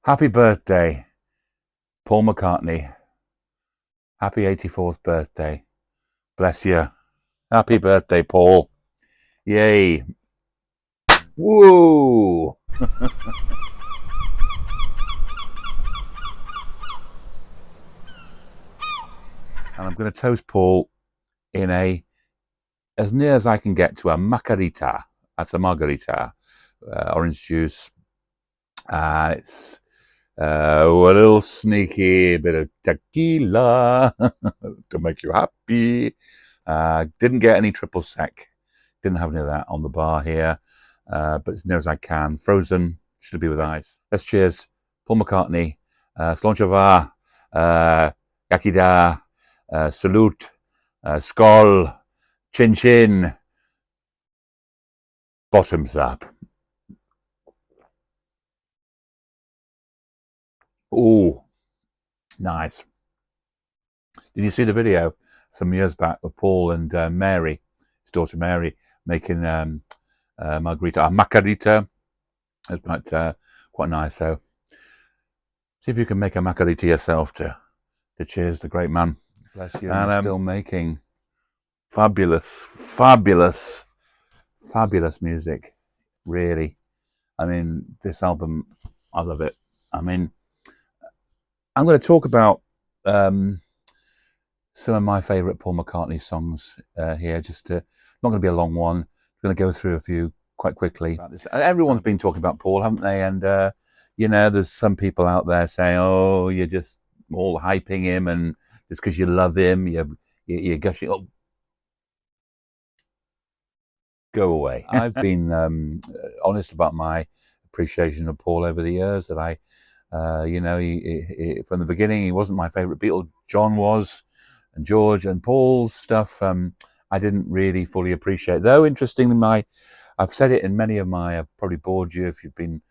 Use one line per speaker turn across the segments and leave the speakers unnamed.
Happy birthday, Paul McCartney. Happy 84th birthday. Bless you. Happy birthday, Paul. Yay. Woo! And I'm going to toast Paul in as near as I can get to a margarita. That's a margarita. Orange juice. And it's a little sneaky bit of tequila to make you happy. Didn't get any triple sec. Didn't have any of that on the bar here. But as near as I can. Frozen. Should be with ice. Let's cheers. Paul McCartney. Slonchava. Yakida. Salute. Skol. Chin chin. Bottoms up. Ooh, nice. Did you see the video some years back of Paul and Mary, his daughter Mary, making margarita, margarita? It's quite nice. So see if you can make a margarita yourself to cheers the great man. Bless you. And still making fabulous music. Really. I mean, this album, I love it. I mean, I'm going to talk about some of my favourite Paul McCartney songs here. Not going to be a long one. I'm going to go through a few quite quickly. Everyone's been talking about Paul, haven't they? And there's some people out there saying, "Oh, you're just all hyping him, and just because you love him, you're gushing." Oh, go away. I've been honest about my appreciation of Paul over the years. That I, he, from the beginning, he wasn't my favourite Beatle. John was, and George and Paul's stuff. I didn't really fully appreciate. Though, interestingly, I've said it in many of my. I've probably bored you if you've been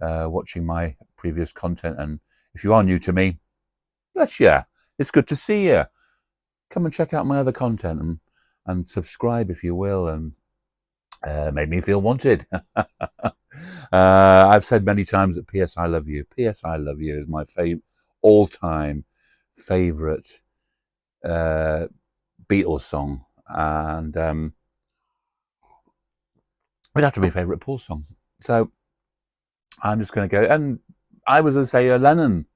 watching my previous content, and if you are new to me, bless you. It's good to see you. Come and check out my other content and subscribe if you will, and made me feel wanted. I've said many times that P.S. I Love You. P.S. I Love You is my all-time favourite Beatles song. And it'd have to be a favourite Paul song. So I'm just going to go. And I was, as I say, a Lennon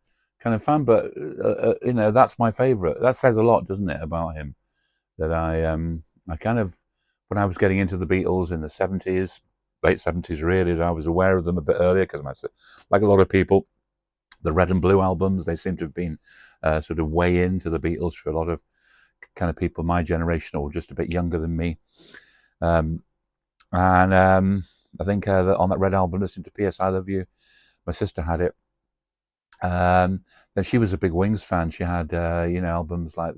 kind of fan, but, that's my favourite. That says a lot, doesn't it, about him? That I kind of, when I was getting into the Beatles in the 70s, late 70s really, I was aware of them a bit earlier because, like a lot of people, the Red and Blue albums, they seem to have been sort of way into the Beatles for a lot of kind of people my generation or just a bit younger than me. I think that on that Red album, listening to P.S. I Love You, my sister had it. Then she was a big Wings fan. She had, albums like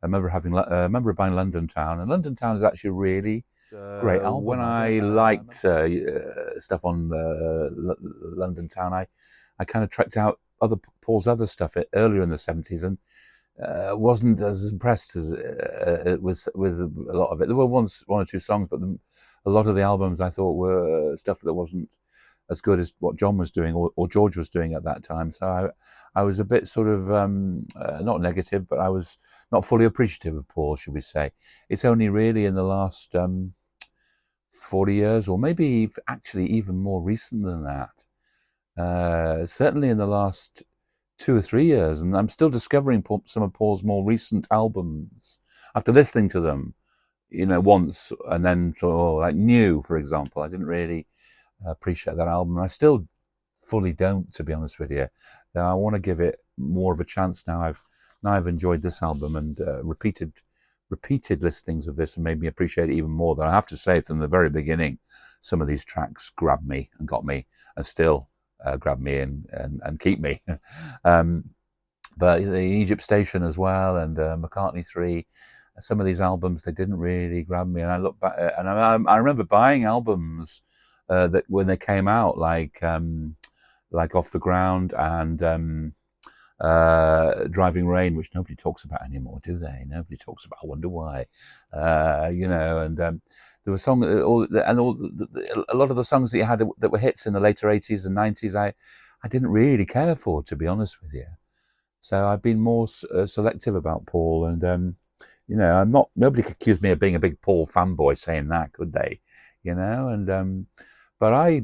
I remember buying London Town, and London Town is actually a really great album. When I liked stuff on London Town, I kind of trekked out Paul's other stuff earlier in the 70s, and wasn't as impressed as with a lot of it. There were one or two songs, but a lot of the albums I thought were stuff that wasn't as good as what John was doing or George was doing at that time. So I was a bit sort of, not negative, but I was not fully appreciative of Paul, should we say. It's only really in the last 40 years, or maybe actually even more recent than that. Certainly in the last 2 or 3 years, and I'm still discovering some of Paul's more recent albums after listening to them, once, and then like New, for example. I didn't really appreciate that album. I still fully don't, to be honest with you. I want to give it more of a chance now. I've enjoyed this album, and repeated listings of this and made me appreciate it even more. Though I have to say, from the very beginning, some of these tracks grabbed me and got me, and still grab me and keep me. But the Egypt Station as well, and McCartney 3, some of these albums, they didn't really grab me. And I look back, and I remember buying albums that when they came out, like Off the Ground and Driving Rain, which nobody talks about anymore, do they? Nobody talks about. I wonder why. And there were songs, a lot of the songs that you had that were hits in the later 80s and 90s. I didn't really care for, to be honest with you. So I've been more selective about Paul, and I'm not. Nobody could accuse me of being a big Paul fanboy, saying that, could they? And but I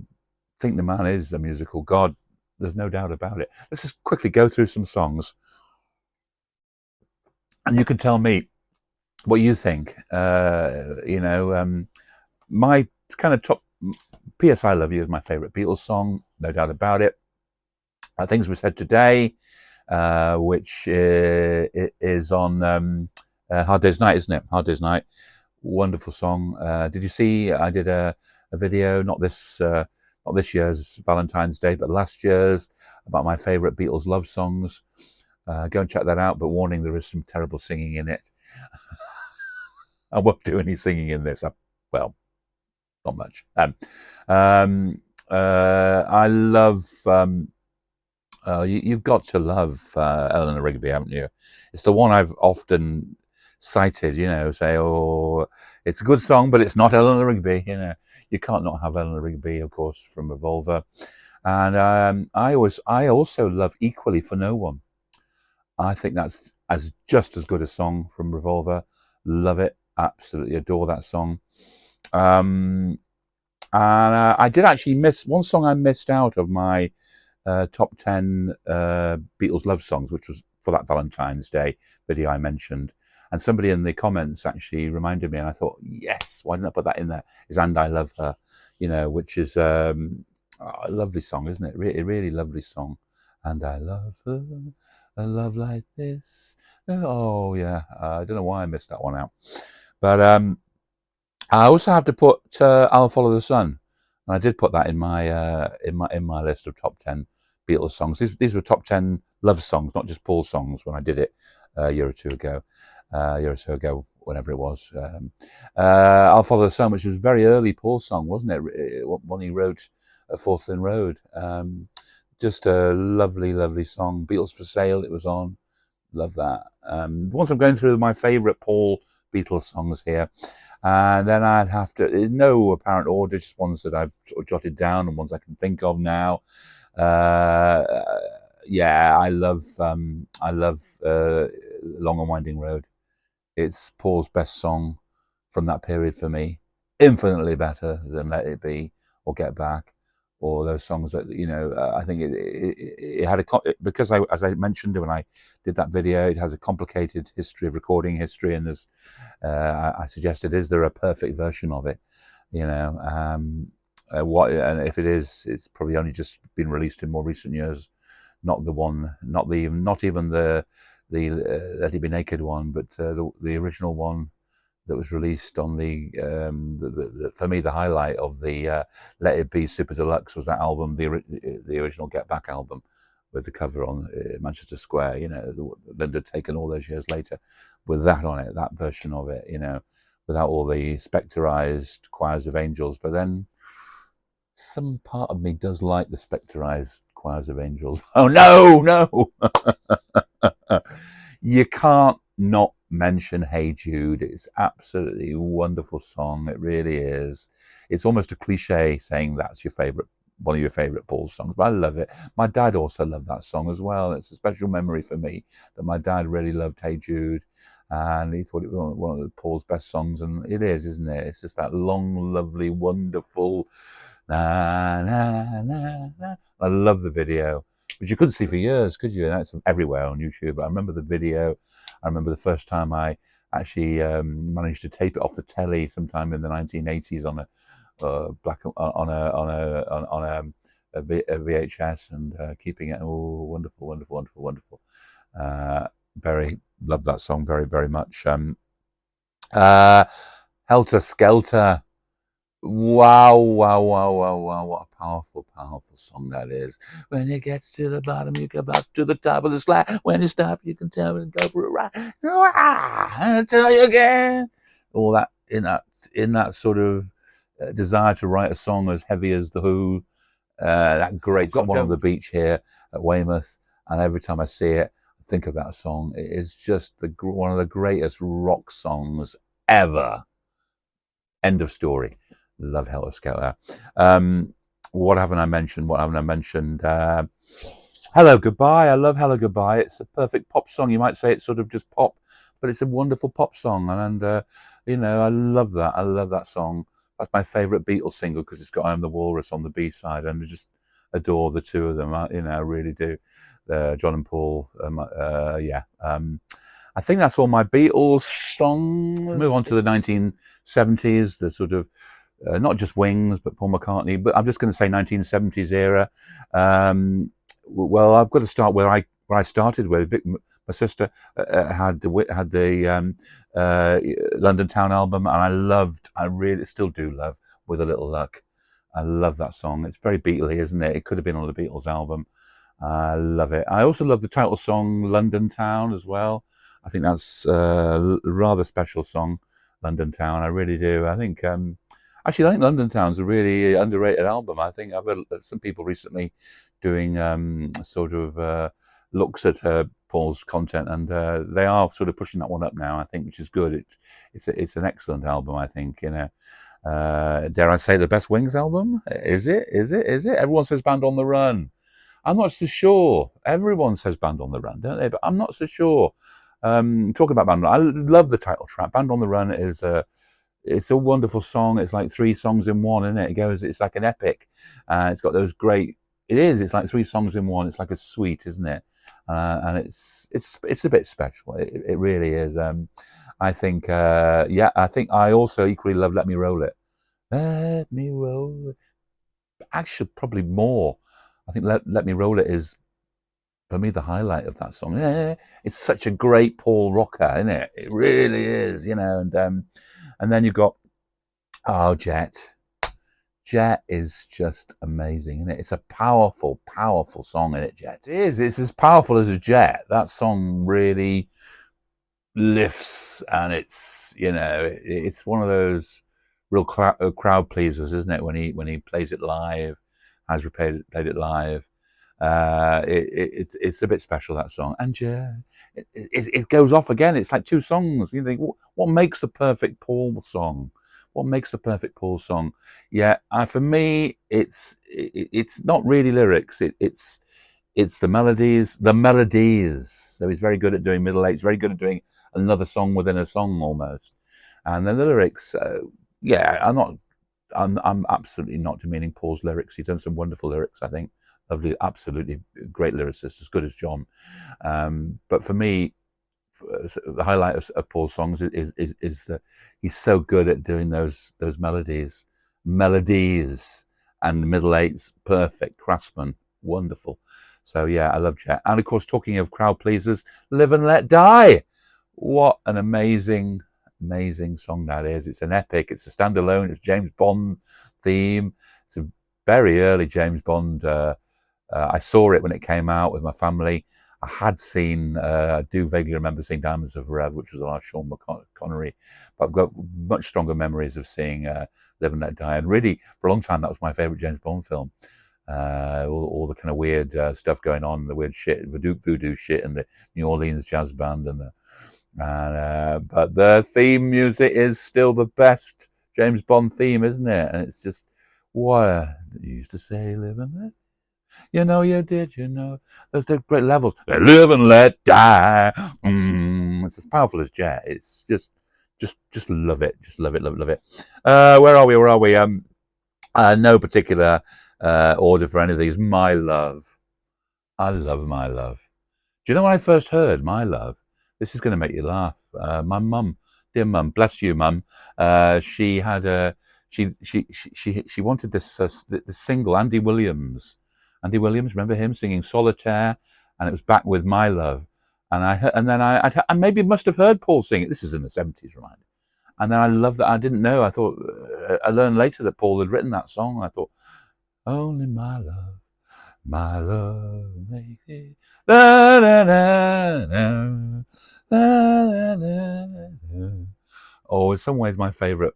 think the man is a musical god. There's no doubt about it. Let's just quickly go through some songs, and you can tell me what you think. My kind of top. P.S. I Love You is my favourite Beatles song, no doubt about it. Things We Said Today, which is on Hard Day's Night, isn't it? Hard Day's Night. Wonderful song. Did you see? I did a video, not this year's Valentine's Day, but last year's, about my favourite Beatles love songs. Go and check that out. But warning, there is some terrible singing in it. I won't do any singing in this. Well, not much. I love. You've got to love Eleanor Rigby, haven't you? It's the one I've often cited. Say, "Oh, it's a good song, but it's not Eleanor Rigby." You can't not have Eleanor Rigby, of course, from Revolver. And I also love Equally for No One. I think that's just as good a song from Revolver. Love it, absolutely adore that song. And I did actually miss one song. I missed out of my top 10 Beatles love songs, which was for that Valentine's Day video I mentioned. And somebody in the comments actually reminded me, and I thought, yes, why didn't I put that in there? Is And I Love Her, which is a lovely song, isn't it? Really, really lovely song. And I love her, a love like this. Oh, yeah. I don't know why I missed that one out. But I also have to put I'll Follow the Sun. And I did put that in my list of top 10 Beatles songs. These were top 10 love songs, not just Paul songs, when I did it a year or so ago, whenever it was. I'll Follow the Sun, which was a very early Paul song, wasn't it? One he wrote at Fourth Lane Road. Just a lovely, lovely song. Beatles for Sale, it was on. Love that. Once I'm going through my favourite Paul Beatles songs here, and then I'd have to, there's no apparent order, just ones that I've sort of jotted down and ones I can think of now. Yeah, I love Long and Winding Road. It's Paul's best song from that period for me. Infinitely better than Let It Be or Get Back, or those songs that, I think it had because as I mentioned when I did that video, it has a complicated history of recording history, and there's, I suggested, is there a perfect version of it? And if it is, it's probably only just been released in more recent years. Not even the Let It Be Naked one, but the original one that was released on the for me, the highlight of the Let It Be Super Deluxe was that album, the original Get Back album, with the cover on Manchester Square, Linda taken all those years later, with that on it, that version of it, without all the specterized choirs of angels. But then some part of me does like the specterized choirs of angels. Oh no! You can't not mention Hey Jude. It's absolutely a wonderful song. It really is. It's almost a cliche saying that's one of your favorite Paul songs, but I love it. My dad also loved that song as well. It's a special memory for me that my dad really loved Hey Jude, and he thought it was one of Paul's best songs, and it is, isn't it? It's just that long, lovely, wonderful na na na na. I love the video, which you couldn't see for years, could you? And it's everywhere on YouTube. But I remember the video. I remember the first time I actually managed to tape it off the telly sometime in the 1980s on a VHS, and keeping it. Oh, wonderful, wonderful, wonderful, wonderful. Very love that song very, very much. Helter Skelter. Wow, wow, wow, wow, wow, what a powerful, powerful song that is. When it gets to the bottom, you go back to the top of the slide. When you stop, you can tell and go for a ride. I'll tell you again. All that in that sort of desire to write a song as heavy as The Who. That great song on the beach here at Weymouth, and every time I see it, I think of that song. It is just one of the greatest rock songs ever. End of story. Love Helter Skelter. What haven't I mentioned? Hello Goodbye. I love Hello Goodbye. It's a perfect pop song. You might say it's sort of just pop, but it's a wonderful pop song, and I love that. I love that song. That's my favourite Beatles single because it's got "I Am the Walrus" on the B side, and I just adore the two of them. I really do. John and Paul. Yeah. I think that's all my Beatles songs. Let's move on to the 1970s, the sort of not just Wings, but Paul McCartney. But I'm just going to say 1970s era. Well, I've got to start where I started with. My sister had the London Town album, and I really still do love With a Little Luck. I love that song. It's very Beatley, isn't it? It could have been on the Beatles album. I love it. I also love the title song London Town as well. I think that's a rather special song, London Town. I really do. Actually, I think London Town's a really underrated album. I think I've heard some people recently doing sort of looks at Paul's content, and they are sort of pushing that one up now. I think, which is good. It's an excellent album. I think, dare I say, the best Wings album? Is it? Is it? Is it? Everyone says Band on the Run. I'm not so sure. Everyone says Band on the Run, don't they? But I'm not so sure. Talking about Band on the Run, I love the title track. Band on the Run it's a wonderful song. It's like three songs in one, isn't it? It's like an epic. It's got those great. It is. It's like three songs in one. It's like a suite, isn't it? And it's a bit special. It really is. I think. I think I also equally love Let Me Roll It. Let me roll it. Actually, probably more. I think Let Me Roll It is, for me, the highlight of that song. Yeah, it's such a great Paul rocker, isn't it? It really is, and then you've got Jet. Jet is just amazing, isn't it? It's a powerful, powerful song, isn't it, Jet? It is. It's as powerful as a Jet. That song really lifts, and it's one of those real crowd pleasers, isn't it? When he plays it live, has played it live. It's a bit special, that song, and it goes off again. It's like two songs. You think, what makes the perfect Paul song? What makes the perfect Paul song? Yeah, for me, it's not really lyrics. It's the melodies. The melodies. So he's very good at doing middle eights. Very good at doing another song within a song almost. And then the lyrics. I'm absolutely not demeaning Paul's lyrics. He's done some wonderful lyrics, I think. Lovely, absolutely great lyricist, as good as John. But for me, the highlight of Paul's songs is that he's so good at doing those melodies, and middle eights, perfect. Craftsman, wonderful. So yeah, I love Jet. And of course, talking of crowd pleasers, Live and Let Die. What an amazing song that is. It's an epic. It's a standalone. It's James Bond theme. It's a very early James Bond. I saw it when it came out with my family. I had seen, I do vaguely remember seeing Diamonds of Forever, which was the last Sean Connery, but I've got much stronger memories of seeing Live and Let Die. And really, for a long time, that was my favourite James Bond film. All the kind of weird stuff going on, the weird shit, voodoo shit, and the New Orleans jazz band, but the theme music is still the best James Bond theme, isn't it? And it's just, what you used to say, live and let. You did, There's the great levels. Live and let die. It's as powerful as Jet. It's just love it. Just love it, love it, love it. Where are we? No particular order for any of these. My Love. I love My Love. Do you know when I first heard My Love? This is going to make you laugh. My mum, dear mum, bless you, mum. She had she wanted this single, Andy Williams. Andy Williams, remember him singing Solitaire, and it was back with My Love. And I maybe must have heard Paul sing it. This is in the 70s, right? And then I love that. I didn't know. I thought I learned later that Paul had written that song. I thought, only my love makes it. La, la, la, la, la, la, la. Oh, in some ways, my favourite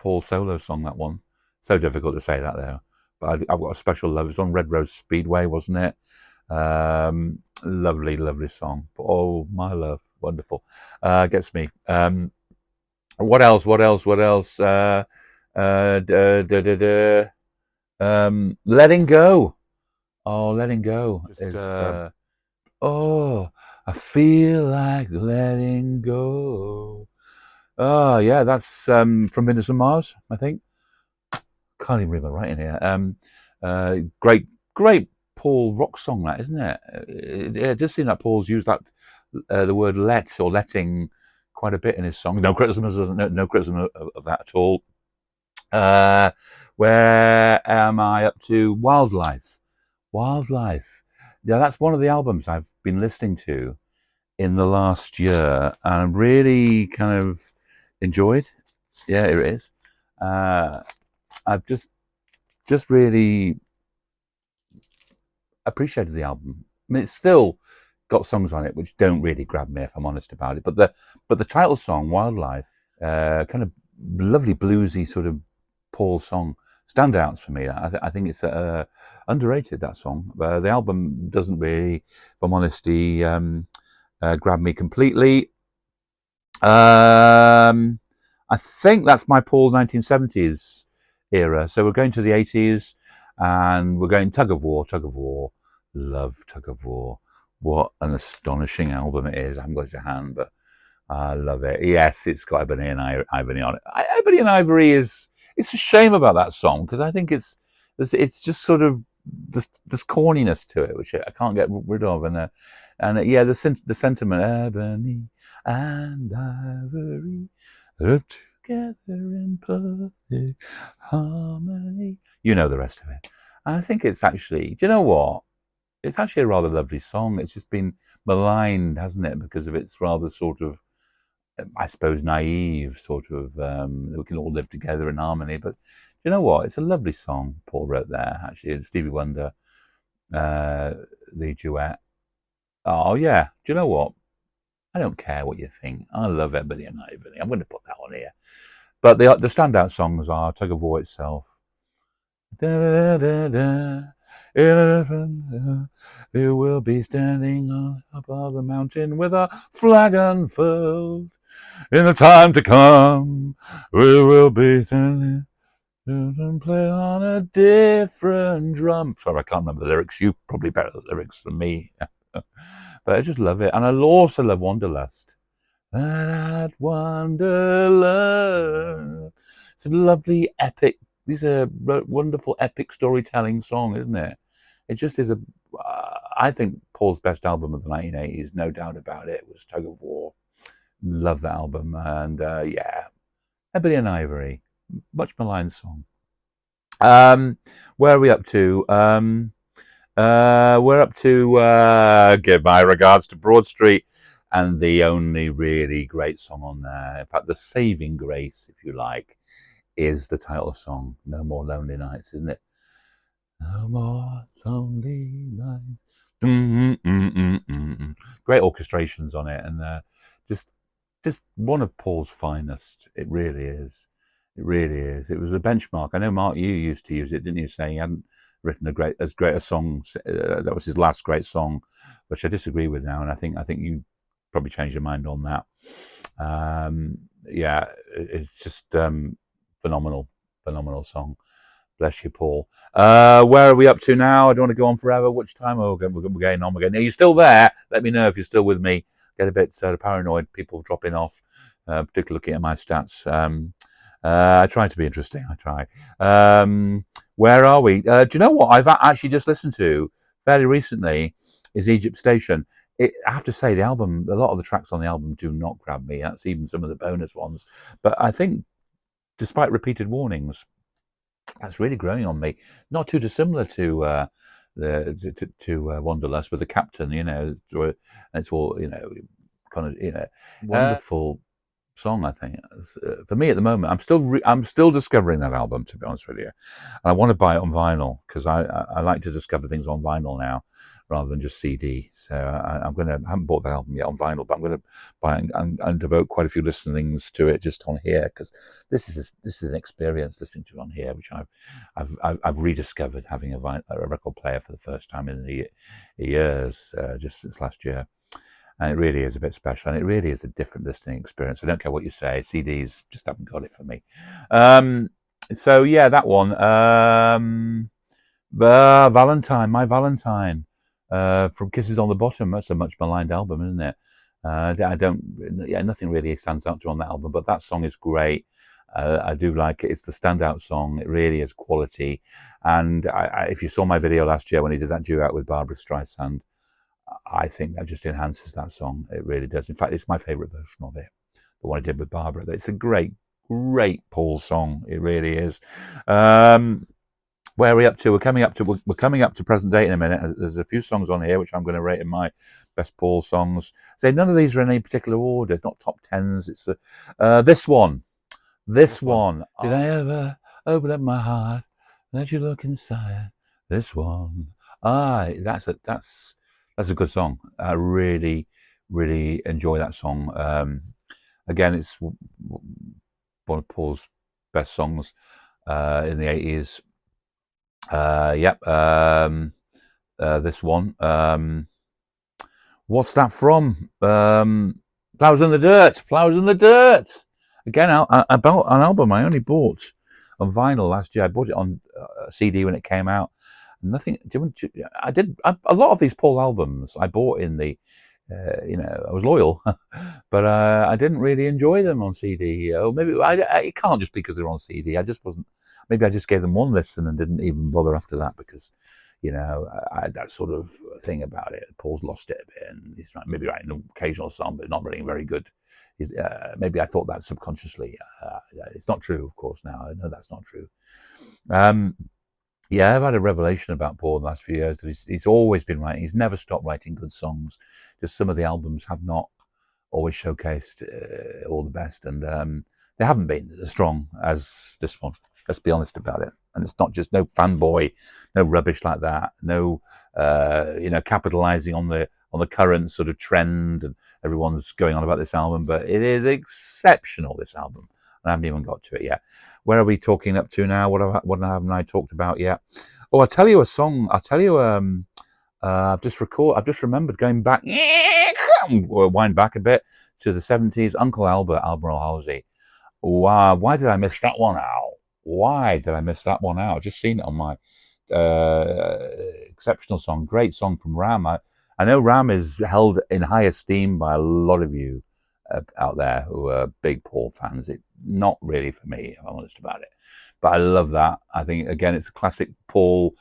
Paul solo song. That one. So difficult to say that though. But I've got a special love. It's on Red Rose Speedway, wasn't it? Lovely, lovely song. Oh, My Love, wonderful. Gets me. What else? Letting Go. Oh, Letting Go is. Oh, I feel like letting go. Oh, yeah, that's from Venus and Mars, I think. Can't even read my writing here. Great, great Paul rock song, that isn't it? It does seem that Paul's used that the word "let" or "letting" quite a bit in his songs. No criticism, no criticism of that at all. Uh, where am I up to? Wildlife. Wildlife. Yeah, that's one of the albums I've been listening to in the last year, and I'm really kind of enjoyed. Yeah, it is. I've just really appreciated the album. I mean, it's still got songs on it which don't really grab me, if I'm honest about it. But the title song, Wildlife, kind of lovely bluesy sort of Paul song, standouts for me. I think it's underrated, that song. The album doesn't really, if I'm honest, grab me completely. I think that's my Paul 1970s era. So we're going to the 80s, and we're going Tug of War, Tug of War. Love Tug of War. What an astonishing album it is. I haven't got it to hand, but I love it. Yes, it's got Ebony and Ivory on it. Ebony and Ivory is, it's a shame about that song, because I think it's just sort of this corniness to it, which I can't get rid of. And yeah, the sentiment, Ebony and Ivory live together in perfect harmony. You know the rest of it. And I think it's actually, do you know what? It's actually a rather lovely song. It's just been maligned, hasn't it, because of its rather sort of, I suppose, naive sort of, we can all live together in harmony. But do you know what? It's a lovely song Paul wrote there, actually. Stevie Wonder, the duet. Oh, yeah. Do you know what? I don't care what you think. I love Ebony and Ivory. I'm going to put that on here. But the standout songs are Tug of War itself. Da, da, da, da. It will be standing on top of the mountain with a flag unfurled. In the time to come, we will be standing and play on a different drum. Sorry, I can't remember the lyrics. You probably better the lyrics than me. But I just love it. And I also love Wanderlust. That Wanderlust. It's a lovely, epic. These are wonderful, epic storytelling song, isn't it? It just is a. I think Paul's best album of the 1980s, no doubt about it, was Tug of War. Love that album, and yeah, Ebony and Ivory, much maligned song. Where are we up to? We're up to Give My Regards to Broad Street, and the only really great song on there, in fact, the saving grace, if you like, is the title song, No More Lonely Nights, isn't it? No more lonely nights. Great orchestrations on it, and just just one of Paul's finest. It really is. It really is. It was a benchmark. I know, Mark, you used to use it, didn't you? Saying he hadn't written as great a song. That was his last great song, which I disagree with now, and I think you probably changed your mind on that. Yeah, it's just phenomenal, phenomenal song. Bless you, Paul. Where are we up to now? I don't want to go on forever. Which time? Oh, we're going on again. Are you still there? Let me know if you're still with me. Get a bit paranoid, people dropping off, particularly looking at my stats. I try to be interesting. I try. Where are we? Do you know what I've actually just listened to fairly recently? Is Egypt Station. I have to say, the album, a lot of the tracks on the album do not grab me. That's even some of the bonus ones. But I think, despite repeated warnings, that's really growing on me. Not too dissimilar to Wanderlust with the Captain. It's all kind of wonderful song. I think for me at the moment, I'm still discovering that album, to be honest with you, and I want to buy it on vinyl, because I like to discover things on vinyl now rather than just CD. So I haven't bought that album yet on vinyl, but I'm going to buy it and devote quite a few listenings to it just on here, because this is an experience listening to it on here, which I've rediscovered, having a record player for the first time in the years, just since last year. And it really is a bit special, and it really is a different listening experience. I don't care what you say, CDs just haven't got it for me. So yeah, that one. Valentine, My Valentine, from Kisses on the Bottom. That's a much maligned album, isn't it? I don't, yeah, nothing really stands out to on that album, but that song is great. I do like it. It's the standout song. It really is quality. And if you saw my video last year when he did that duet with Barbara Streisand, I think that just enhances that song. It really does. In fact, it's my favourite version of it, the one I did with Barbara. It's a great, great Paul song. It really is. Where are we up to? We're coming up to present date in a minute. There's a few songs on here which I'm going to rate in my best Paul songs. So none of these are in any particular order. It's not top tens. It's this one. This one. Did I ever open up my heart, let you look inside? This one. That's a good song. I really, really enjoy that song. Again, it's one of Paul's best songs in the 80s. Yep. This one. What's that from? Flowers in the Dirt. Flowers in the Dirt. Again, about an album I only bought on vinyl last year. I bought it on CD when it came out. Nothing. I did a lot of these Paul albums. I bought in the. I was loyal, but I didn't really enjoy them on CD. Or maybe it can't just be because they're on CD. I just wasn't. Maybe I just gave them one listen and didn't even bother after that because, I had that sort of thing about it. Paul's lost it a bit, and he's maybe writing an occasional song, but not really very good. Maybe I thought that subconsciously. It's not true, of course. Now I know that's not true. Yeah, I've had a revelation about Paul in the last few years that he's always been writing. He's never stopped writing good songs. Just some of the albums have not always showcased all the best, and they haven't been as strong as this one. Let's be honest about it. And it's not just no fanboy, no rubbish like that, no capitalizing on the current sort of trend, and everyone's going on about this album, but it is exceptional, this album. I haven't even got to it yet. Where are we talking up to now? What haven't I talked about yet? Oh, I'll tell you a song. I'll tell you. I've just remembered going back. Wind back a bit to the 70s. Uncle Albert, Albemarle Halsey. Wow, why did I miss that one out? Why did I miss that one out? I've just seen it on my exceptional song. Great song from Ram. I know Ram is held in high esteem by a lot of you out there who are big Paul fans. It's not really for me, if I'm honest about it. But I love that. I think, again, it's a classic Paul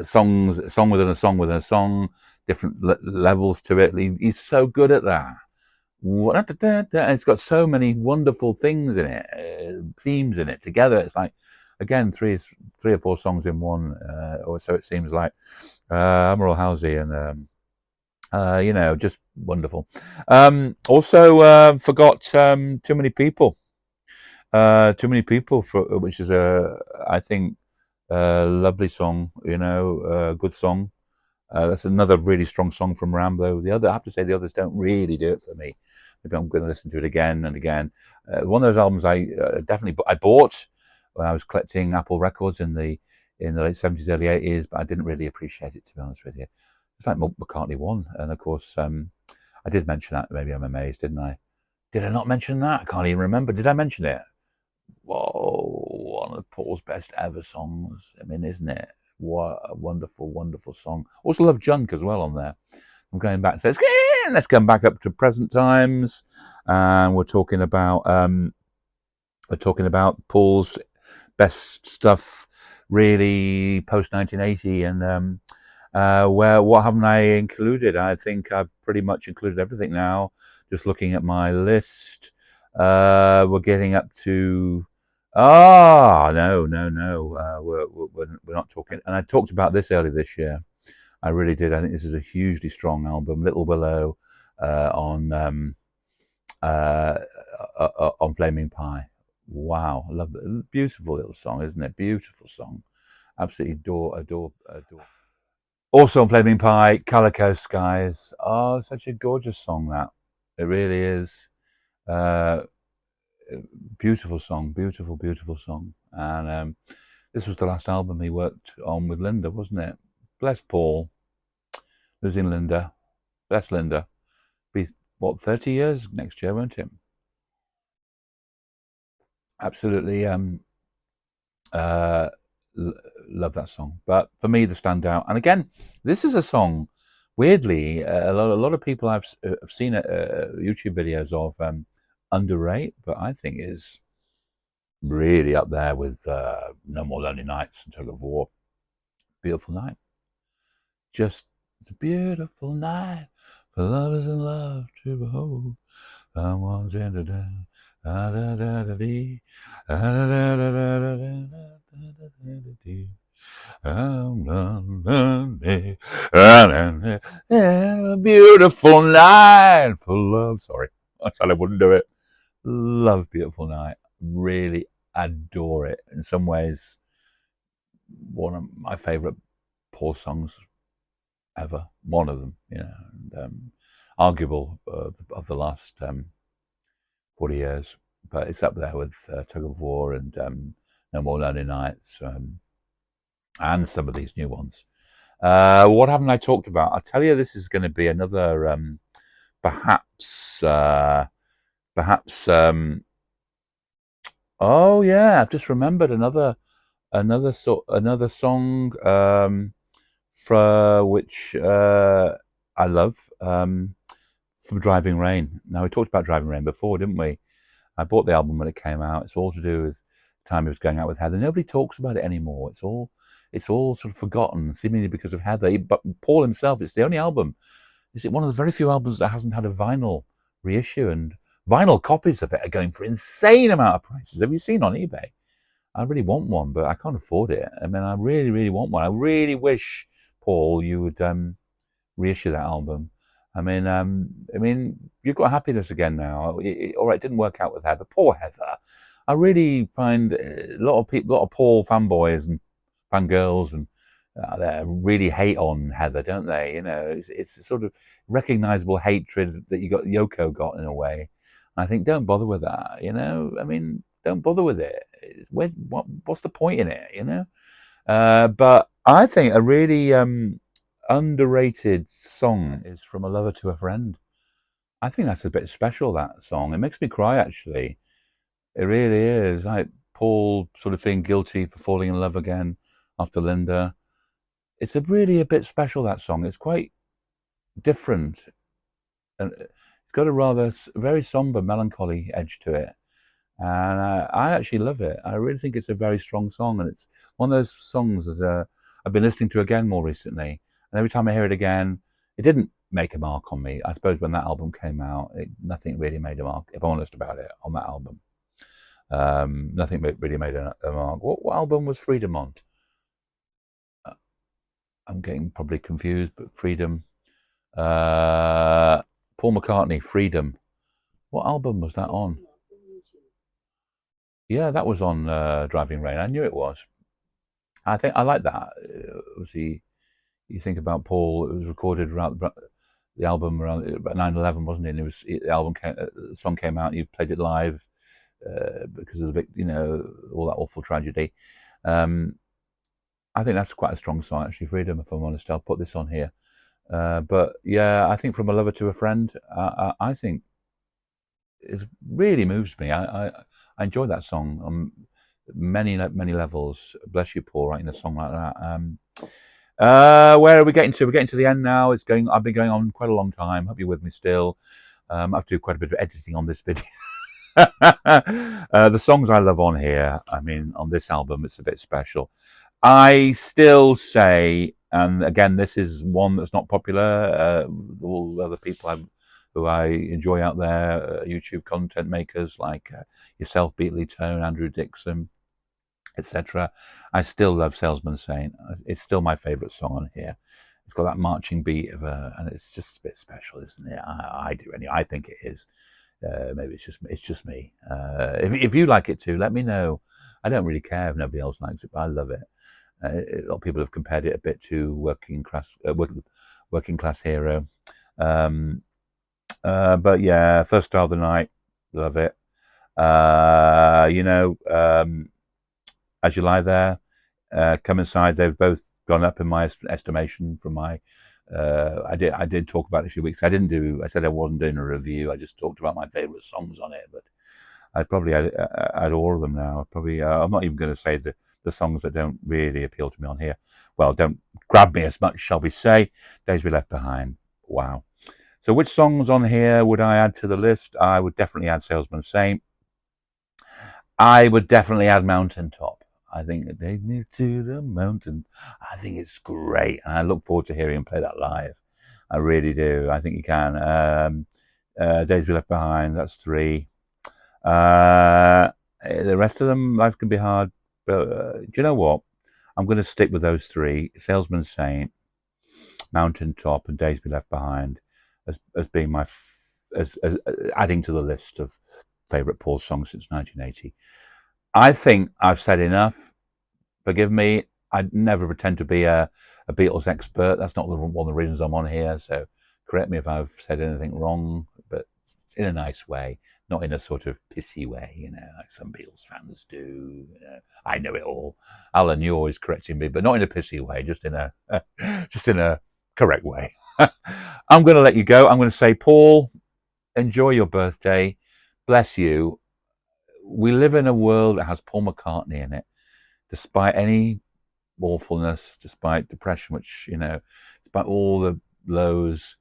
song within a song within a song, different levels to it. He's so good at that. It's got so many wonderful things in it, themes in it together. It's like, again, three or four songs in one, or so it seems like. Albemarle Halsey and just wonderful. Also, forgot Too Many People. Too Many People, which is I think, lovely song. Good song. That's another really strong song from Ram, though. I have to say, the others don't really do it for me. Maybe I'm going to listen to it again and again. One of those albums I bought when I was collecting Apple records in the late 70s, early 80s, but I didn't really appreciate it, to be honest with you. It's like McCartney 1, and of course, I did mention that. Maybe I'm amazed, didn't I? Did I not mention that? I can't even remember. Did I mention it? Whoa, one of Paul's best ever songs. I mean, isn't it? What a wonderful, wonderful song. Also love Junk as well on there. I'm going back. So let's come back up to present times, and we're talking about Paul's best stuff, really post 1980, and what haven't I included? I think I've pretty much included everything now. Just looking at my list, we're getting up to. No. We're not talking. And I talked about this earlier this year. I really did. I think this is a hugely strong album. Little Willow on Flaming Pie. Wow, I love it. Beautiful little song, isn't it? Beautiful song. Absolutely adore. Also on Flaming Pie, Calico Skies. Oh, such a gorgeous song that. It really is. Beautiful song, beautiful song. And this was the last album he worked on with Linda, wasn't it? Bless Paul. Losing Linda. Bless Linda. Be 30 years next year, won't it? Absolutely love that song. But for me, the standout, and again, this is a song. Weirdly, a lot of people have seen YouTube videos of underrate, but I think is really up there with No More Lonely Nights and Tug of War. Beautiful night, just it's a beautiful night for lovers in love to behold. Someone's in the down. A beautiful night for love. Sorry, I said I wouldn't do it. Love Beautiful Night. Really adore it. In some ways, one of my favourite Paul songs ever. One of them, you know, and, arguable of the last 40 years. But it's up there with Tug of War and No More Lonely Nights and some of these new ones. What haven't I talked about? I'll tell you, this is going to be another perhaps. Oh yeah, I've just remembered another song for which I love from Driving Rain. Now we talked about Driving Rain before, didn't we? I bought the album when it came out. It's all to do with the time he was going out with Heather. Nobody talks about it anymore. It's all sort of forgotten, seemingly because of Heather. But Paul himself, it's the only album. Is it one of the very few albums that hasn't had a vinyl reissue? And vinyl copies of it are going for insane amount of prices. Have you seen on eBay? I really want one, but I can't afford it. I mean, I really, really want one. I really wish, Paul, you would reissue that album. I mean, you've got Happiness again now. All right, it didn't work out with Heather. Poor Heather. I really find a lot of people, a lot of Paul fanboys and fangirls, and they really hate on Heather, don't they? You know, it's a sort of recognizable hatred that Yoko got in a way. I think don't bother with that. You know, I mean, don't bother with it. What's the point in it? You know. But I think a really underrated song is From a Lover to a Friend. I think that's a bit special, that song. It makes me cry, actually. It really is. Like Paul sort of feeling guilty for falling in love again after Linda. It's really a bit special, that song. It's quite different. And it's got a rather very somber, melancholy edge to it. And I actually love it. I really think it's a very strong song. And it's one of those songs that I've been listening to again more recently. And every time I hear it again, it didn't make a mark on me. I suppose when that album came out, nothing really made a mark, if I'm honest about it, on that album. Nothing really made a mark. What album was Freedom on? I'm getting probably confused, but Freedom. Paul McCartney, Freedom. What album was that on? Yeah, that was on Driving Rain. I knew it was. I think I like that. Obviously, you think about Paul. It was recorded around the album around about 9/11, wasn't it? And the song came out. And you played it live because of the big, you know, all that awful tragedy. I think that's quite a strong song, actually. Freedom, if I'm honest. I'll put this on here. But yeah, I think From a Lover to a Friend, I think it really moves me. I enjoy that song on many levels. Bless you, Paul, writing a song like that. Where are we getting to? We're getting to the end now. I've been going on quite a long time. Hope you're with me still. I have to do quite a bit of editing on this video. The songs I love on here, I mean, on this album, it's a bit special. I still say, and again, this is one that's not popular. All the other people who I enjoy out there, YouTube content makers like yourself, Beatley Tone, Andrew Dixon, etc. I still love Salesman Saint. It's still my favourite song on here. It's got that marching beat and it's just a bit special, isn't it? I do anyway. I think it is. Maybe it's just me. If you like it too, let me know. I don't really care if nobody else likes it, but I love it. A lot of people have compared it a bit to Working Class Hero. But yeah, First Star of the Night, love it. You know, As You Lie There, Come Inside, they've both gone up in my estimation from my I did talk about it a few weeks. I said I wasn't doing a review. I just talked about my favorite songs on it, but I'd probably add all of them now. I'm not even going to say the songs that don't really appeal to me on here. Well, don't grab me as much, shall we say. Days We Left Behind. Wow. So which songs on here would I add to the list? I would definitely add Salesman Saint. I would definitely add Mountaintop. I think Take Me to the Mountain. I think it's great. And I look forward to hearing him play that live. I really do. I think you can. Days We Left Behind, that's 3. The rest of them, life can be hard. But do you know what? I'm going to stick with those 3: Salesman Saint, Mountaintop, and Days We Left Behind, as being my as adding to the list of favourite Paul songs since 1980. I think I've said enough. Forgive me. I never pretend to be a Beatles expert. That's not one of the reasons I'm on here. So correct me if I've said anything wrong, but in a nice way, not in a sort of pissy way, you know, like some Beatles fans do. You know, I know it all. Alan, you're always correcting me, but not in a pissy way, just in a correct way. I'm going to let you go. I'm going to say, Paul, enjoy your birthday. Bless you. We live in a world that has Paul McCartney in it, despite any awfulness, despite depression, which, you know, despite all the lows,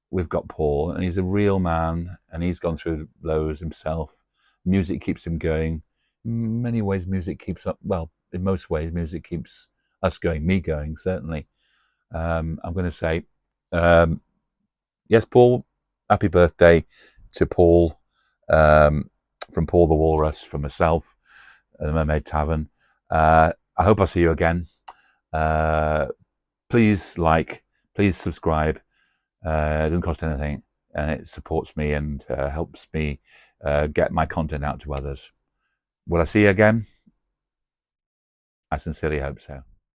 we've got Paul, and he's a real man, and he's gone through lows himself. Music keeps him going. In many ways, music keeps up, well, in most ways, music keeps us going, me going, certainly. I'm going to say, yes, Paul, happy birthday to Paul, from Paul the Walrus, from myself, the Mermaid Tavern. I hope I see you again. Please like, please subscribe. It doesn't cost anything, and it supports me and helps me get my content out to others. Will I see you again? I sincerely hope so.